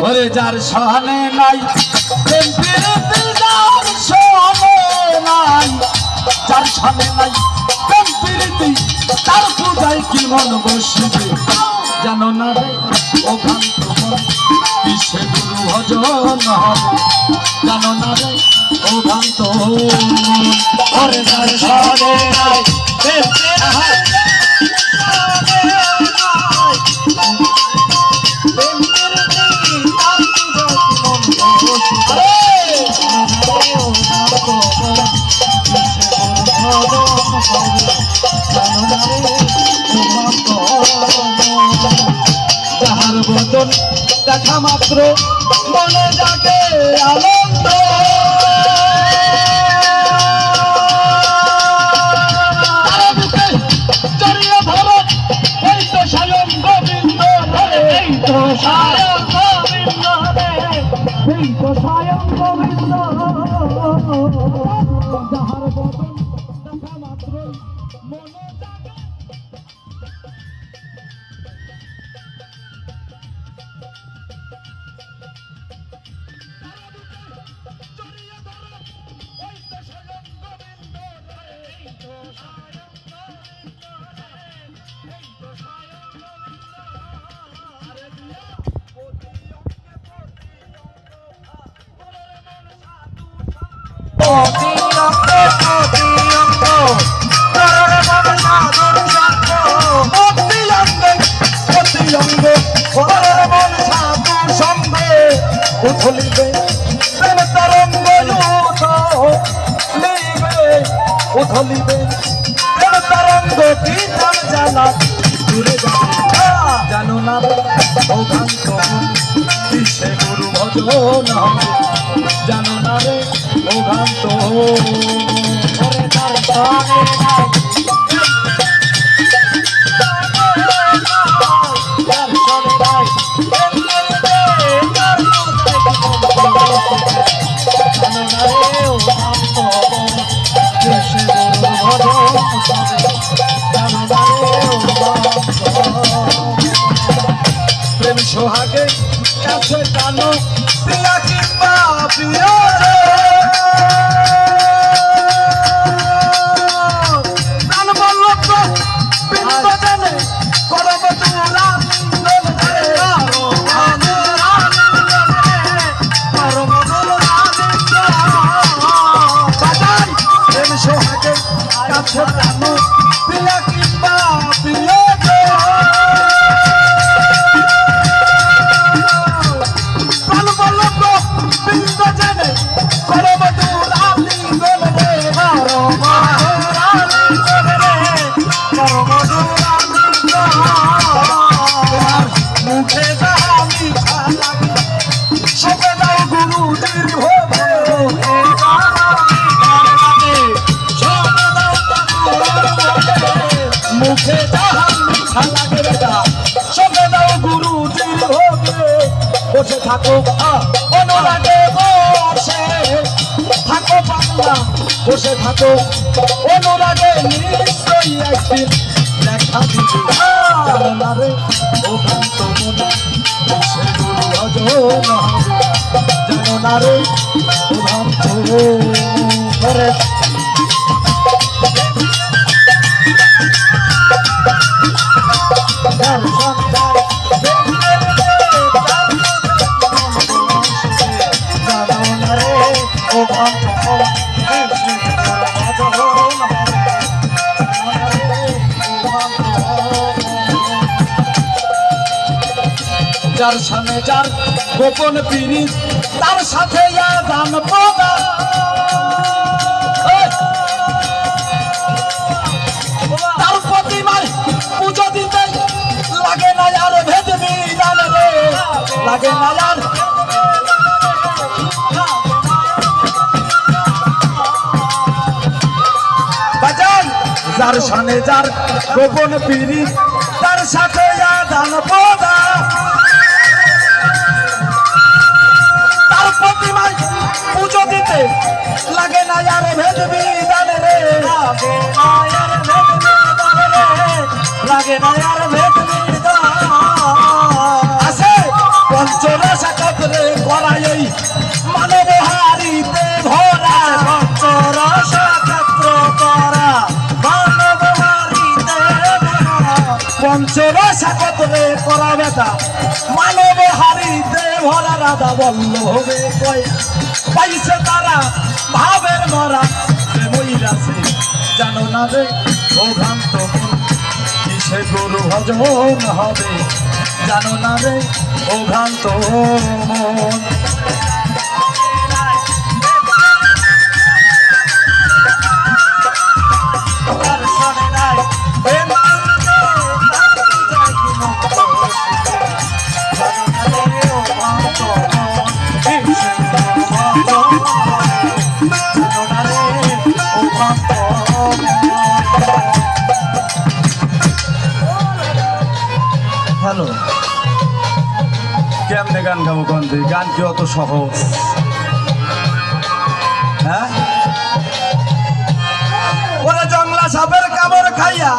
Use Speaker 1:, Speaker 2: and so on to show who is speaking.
Speaker 1: ওরে যার সহনে নাই প্রেম প্রীতি যার সহনে নাই যার সহনে নাই প্রেম প্রীতি তার পূজায় কি মন বসবে জানো না রে ও ভ্রান্ত মন কিসে গুরু ভজন হবে জানো না রে ও ভ্রান্ত মন ওরে যার সহনে নাই প্রেম যাহার বদন দেখা মাত্র মনে জাগে আনন্দ জড়িয়ে ধরো এই তো স্বয়ং গোবিন্দ এই তো স্বয়ং গোবিন্দ এই তো স্বয়ং গোবিন্দ যাহার বদন দেখা মাত্র মনে জাগে উথলিবে প্রেম তরঙ্গ উথলিবে প্রেম তরঙ্গ কি নাম জানা দূরে জানো না ও ভ্রান্ত কিসে গুরু ভজন হবে জানো না রে ও ভ্রান্ত প্রেম সোহাগে কাছে টানো প্রিয়া কিংবা প্রিয় রে প্রাণ বলল তো বিন্দ জানে করব তোরা প্রেম সোহাগে কাছে টানো প্রিয়া কিংবা প্রিয় মুখে যাহা মিঠা লাগে বেটা সঙ্গে দাও গুরুজির ভোগে বসে থাকো অনুরাগে বসে থাকো পাগলা বসে থাকো অনুরাগে নিশ্চয়ই একদিন দেখা দিবে জানো না রে ও ভ্রান্ত মনে সে গুরু ভজন হবে জানো না রে ও ভ্রান্ত করে যার সামনে যার গোপন পিড়ি তার সাথে দান প্রদান তার প্রতিমায় পুজো দিতে লাগে না আর ভেদ বিধান রে লাগে না আর বাজান যার সামনে যার গোপন পিড়ি তার সাথে দান প্রদান প্রতিমায় পুজো দিতে লাগে না আর ভেদ বিধান রে লাগে না আর ভেদ বিধান আছে পঞ্চরসা চোরসা কতরে করা বেটা মানব হারি দে ভরা রাধা বল্ল হবে কয় পাইছে তারা ভাবের মরা মইরাছে জানো না রে ও ভ্রান্ত মন কিসে গুরু ভজন হবে জানো না রে ও ভ্রান্ত মন হ্যালো কেমনে গান গাবো গন্ধে গান কি অত সহজ হ্যাঁ ওরা জংলা সাপের কামড় খাইয়া